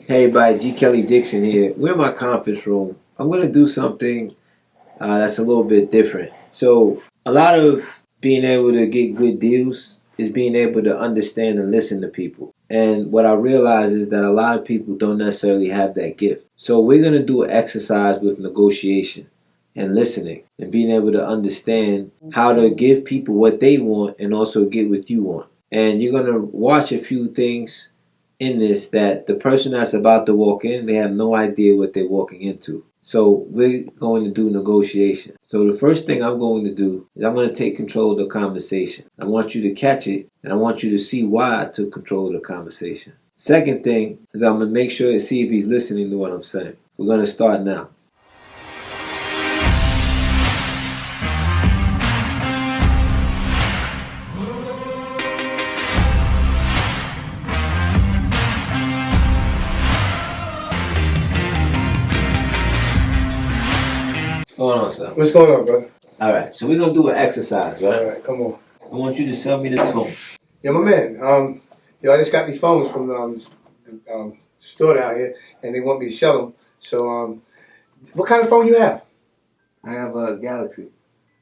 Hey everybody, G. Kelly Dixon here. We're in my conference room. I'm going to do something that's a little bit different. So, a lot of being able to get good deals is being able to understand and listen to people. And what I realize is that a lot of people don't necessarily have that gift. So, we're going to do an exercise with negotiation and listening and being able to understand how to give people what they want and also get what you want. And you're going to watch a few things in this that the person that's about to walk in, they have no idea what they're walking into. So we're going to do negotiation. So the first thing I'm going to do is I'm going to take control of the conversation. I want you to catch it, and I want you to see why I took control of the conversation. Second thing is I'm going to make sure to see if he's listening to what I'm saying. We're going to start now. What's going on, son? What's going on, brother? All right, so we're going to do an exercise, right? All right, come on. I want you to sell me this phone. Yeah, my man. I just got these phones from the store down here, and they want me to sell them. So, what kind of phone you have? I have a Galaxy.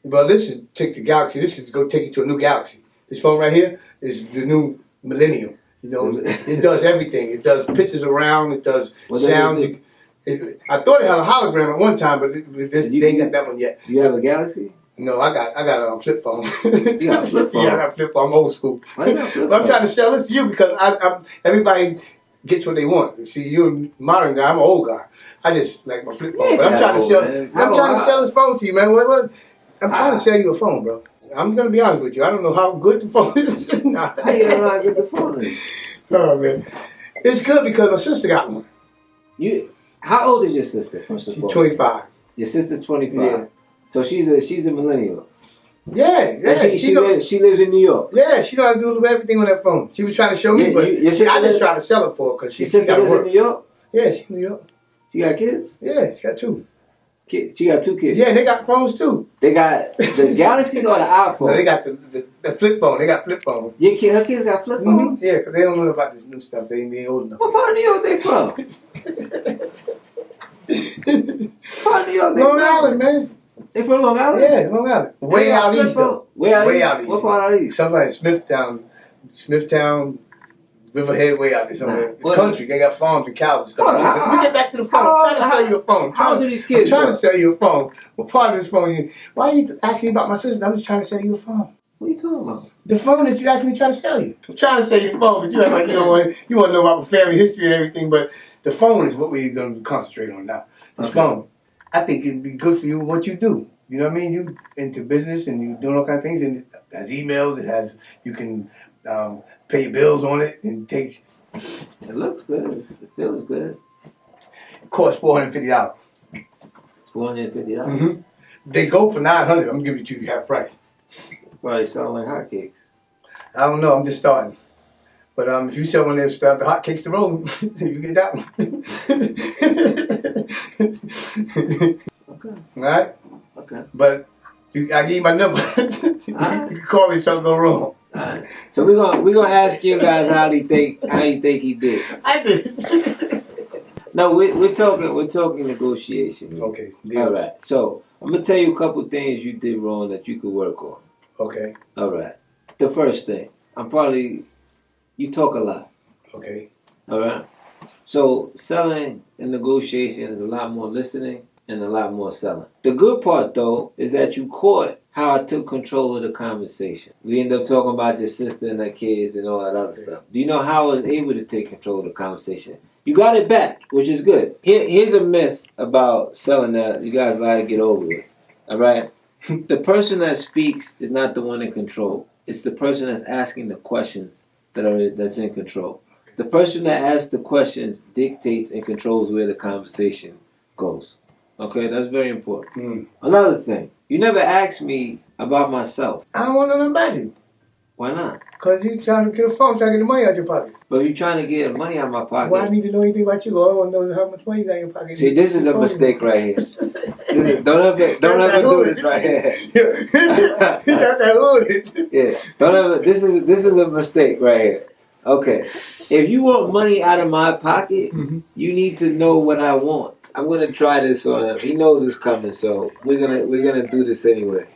Well, this is take the Galaxy. This is go take you to a new Galaxy. This phone right here is the new Millennium. You know, it does everything. It does pictures around. It does sound. I thought it had a hologram at one time, but they ain't got that one yet. You have a Galaxy? No, I got a flip phone. You got a flip phone? Yeah, I got a flip phone. I'm old school. Why you got a flip But I'm phone? trying to sell this to you because everybody gets what they want. See, you're a modern guy. I'm an old guy. I just like my flip phone. But I'm trying to sell. I'm trying to sell this phone to you, man. What? I'm trying to sell you a phone, bro. I'm gonna be honest with you. I don't know how good the phone is. Nah. How you don't know how good the phone is? Oh man, it's good because my sister got one. How old is your sister? First of all, She's 25. Your sister's 25. Yeah. So she's a millennial. Yeah. And she lives in New York. Yeah, she know how to do everything on that phone. She was trying to show me, but I just tried to sell it for her because Your sister lives in New York. Yeah, she's in New York. She got kids. Yeah, she got two. She got two kids. Yeah, and they got phones too. They got the Galaxy or the iPhone. No, they got the flip phone. They got flip phone. Her kids got flip phones. Yeah, because they don't know about this new stuff. They ain't old enough. What part of New York they from? Part of New York they Long from? Island, man. They from Long Island? Yeah, Long Island. Way out east, though. Way out east. What part out east? Something like Smithtown, Riverhead, way out there somewhere. It's country. They got farms and cows and stuff. We get back to the phone. I'm trying to sell you a phone. How old are these kids? I'm trying to sell you a phone. Well, part of this phone, why are you asking me about my sister? I'm just trying to sell you a phone. What are you talking about? The phone that you asked me to try to sell you. I'm trying to sell you the phone, but you act like you want to know about my family history and everything, but the phone is what we're going to concentrate on now. This phone. I think it'd be good for you what you do. You know what I mean? You into business and you doing all kinds of things, and it has emails, you can pay your bills on it and take. It looks good. It feels good. It costs $450. It's $450. Mm-hmm. They go for $900. I'm gonna give it to you half price. Probably selling like hotcakes. I don't know. I'm just starting. But if you sell one of them stuff, the hotcakes to roll, you get that one. Okay. All right. Okay. But I give you my number. You can call me if something go wrong. Alright. So we're gonna ask you guys how you think he did. I did. No, we're talking negotiation. Okay. All right. So I'm gonna tell you a couple things you did wrong that you could work on. Okay. All right. The first thing, you talk a lot. Okay. All right. So selling and negotiation is a lot more listening and a lot more selling. The good part though is that you caught how I took control of the conversation. We ended up talking about your sister and her kids and all that other stuff. Do you know how I was able to take control of the conversation? You got it back, which is good. Here's a myth about selling that you guys got to get over with. All right? The person that speaks is not the one in control. It's the person that's asking the questions that's in control. The person that asks the questions dictates and controls where the conversation goes. Okay, that's very important. Another thing, you never asked me about myself. I don't want to know about you. Why not? Because you trying to get a phone, trying to get the money out your pocket. But if you're trying to get money out of my pocket. Why I need to know anything about you? All I want to know is how much money you got in your pocket. See, this is a mistake right here. Don't ever do this right here. You got that hood. Yeah, don't ever. This is a mistake right here. Okay. If you want money out of my pocket, Mm-hmm. you need to know what I want. I'm gonna try this on him. He knows it's coming, so we're gonna do this anyway.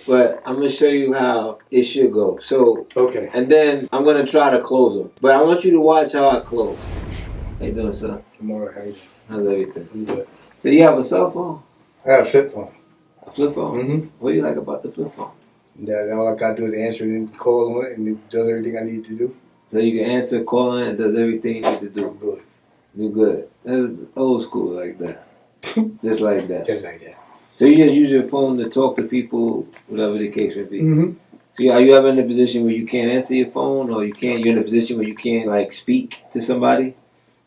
But I'm gonna show you how it should go. So, Okay. and then I'm gonna try to close them. But I want you to watch how I close. How you doing, son? I'm alright. How's everything? I'm good. Do you have a cell phone? I got a flip phone. A flip phone? Mm-hmm. What do you like about the flip phone? Yeah, all I gotta do is answer and call on it, and it does everything I need to do. So you can answer, call in, it does everything you need to do. I'm good. You good. That's old school like that. Just like that. Just like that. So you just use your phone to talk to people, whatever the case may be. Mm-hmm. So are you ever in a position where you can't answer your phone, or you're in a position where you can't like speak to somebody?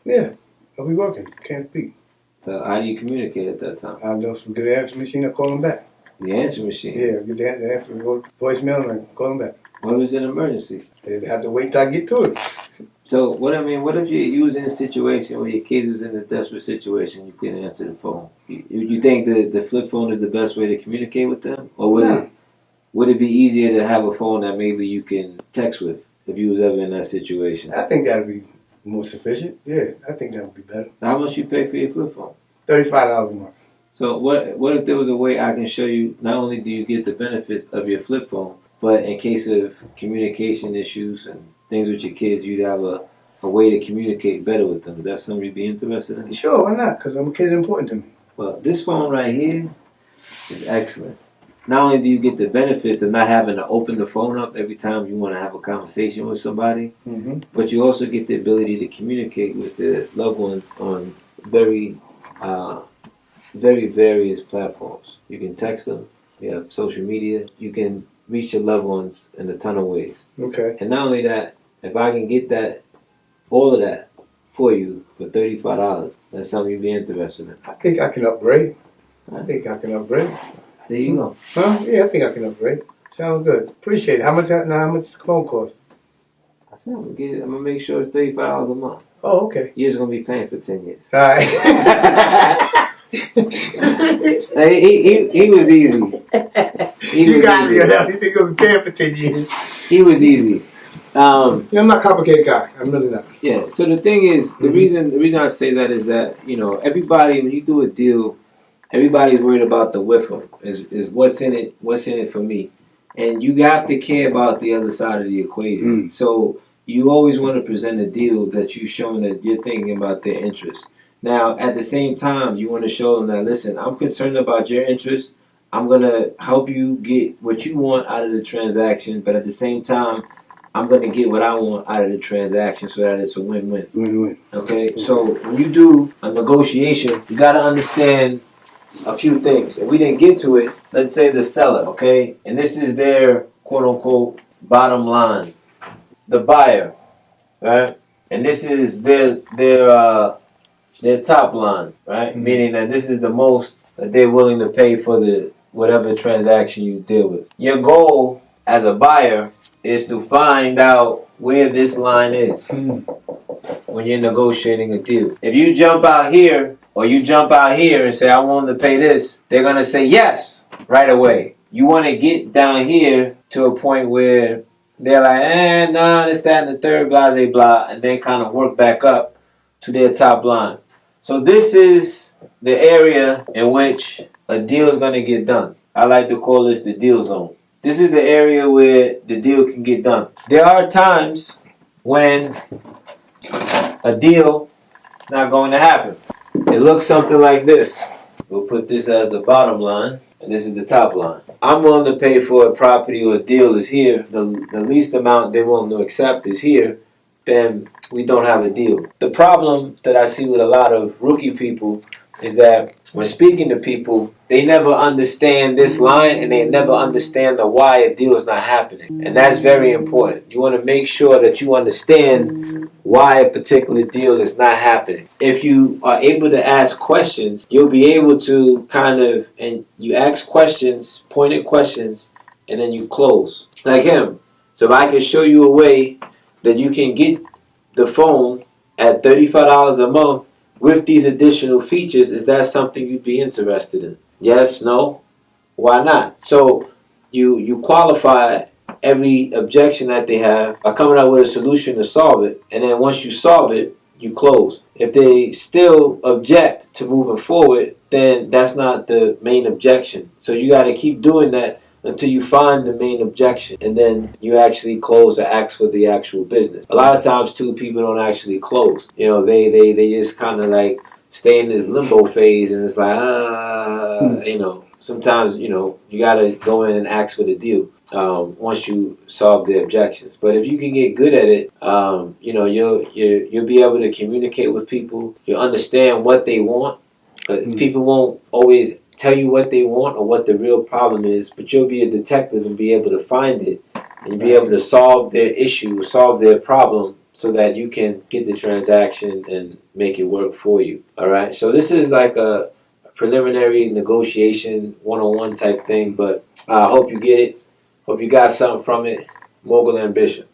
Yeah. I'll be working. Can't speak. So how do you communicate at that time? I'll just get the answer machine and call them back. The answer machine. Yeah, get the answer, go voicemail and call them back. What if it's an emergency? They have to wait till I get to it. So what if you was in a situation where your kid was in a desperate situation, you couldn't answer the phone? You think the flip phone is the best way to communicate with them, or would it be easier to have a phone that maybe you can text with if you was ever in that situation? I think that'd be more sufficient. Yeah, I think that would be better. So how much you pay for your flip phone? $35 a month. So what if there was a way I can show you, not only do you get the benefits of your flip phone, but in case of communication issues and things with your kids, you'd have a way to communicate better with them. Is that something you'd be interested in? Sure, why not? Because my kid's important to me. Well, this phone right here is excellent. Not only do you get the benefits of not having to open the phone up every time you want to have a conversation with somebody, Mm-hmm. but you also get the ability to communicate with the loved ones on very various platforms. You can text them. You have social media. You can reach your loved ones in a ton of ways. Okay. And not only that, if I can get all of that for you for $35, that's something you'd be interested in. I think I can upgrade. There you go. Huh? Yeah, I think I can upgrade. Sounds good. Appreciate it. How much does the phone cost? I said I'm gonna make sure it's $35 a month. Oh, okay. You're just gonna be paying for 10 years. All right. He was easy. You got me. You think you're going to be paying for 10 years? He was easy. I'm not a complicated guy. I'm really not. Yeah. So the thing is, the reason I say that is that everybody, when you do a deal, everybody's worried about the whiffle. Is what's in it for me, and you have to care about the other side of the equation. So you always want to present a deal that you've shown that you're thinking about their interest. Now, at the same time, you want to show them that, listen, I'm concerned about your interest. I'm going to help you get what you want out of the transaction, but at the same time, I'm going to get what I want out of the transaction so that it's a win-win. Win-win. Okay? So when you do a negotiation, you got to understand a few things. If we didn't get to it, let's say the seller, okay? And this is their, quote-unquote, bottom line. The buyer, right? And this is their top line, right? Mm-hmm. Meaning that this is the most that they're willing to pay for the whatever transaction you deal with. Your goal as a buyer is to find out where this line is when you're negotiating a deal. If you jump out here or you jump out here and say, I want to pay this, they're going to say yes right away. You want to get down here to a point where they're like, nah, this, that, and the third, blah, blah, blah, and then kind of work back up to their top line. So this is the area in which a deal is going to get done. I like to call this the deal zone. This is the area where the deal can get done. There are times when a deal is not going to happen. It looks something like this. We'll put this as the bottom line, and this is the top line. I'm willing to pay for a property or a deal is here. The least amount they're willing to accept is here. Then we don't have a deal. The problem that I see with a lot of rookie people is that when speaking to people, they never understand this line and they never understand the why a deal is not happening. And that's very important. You want to make sure that you understand why a particular deal is not happening. If you are able to ask questions, you'll be able to and you ask questions, pointed questions, and then you close. Like him. So if I can show you a way that you can get the phone at $35 a month with these additional features, is that something you'd be interested in? Yes, no? Why not? So you qualify every objection that they have by coming up with a solution to solve it. And then once you solve it, you close. If they still object to moving forward, then that's not the main objection. So you got to keep doing that until you find the main objection, and then you actually close or ask for the actual business. A lot of times too, people don't actually close. You know, they just kind of like stay in this limbo phase, and it's like, you know, sometimes, you know, you got to go in and ask for the deal once you solve the objections. But if you can get good at it, you know, you'll be able to communicate with people. You'll understand what they want. But people won't always tell you what they want or what the real problem is, but you'll be a detective and be able to find it, and you'll be able to solve their issue, solve their problem, so that you can get the transaction and make it work for you. All right. So this is like a preliminary negotiation 101 type thing, but I hope you get it. Hope you got something from it. Mogul Ambition.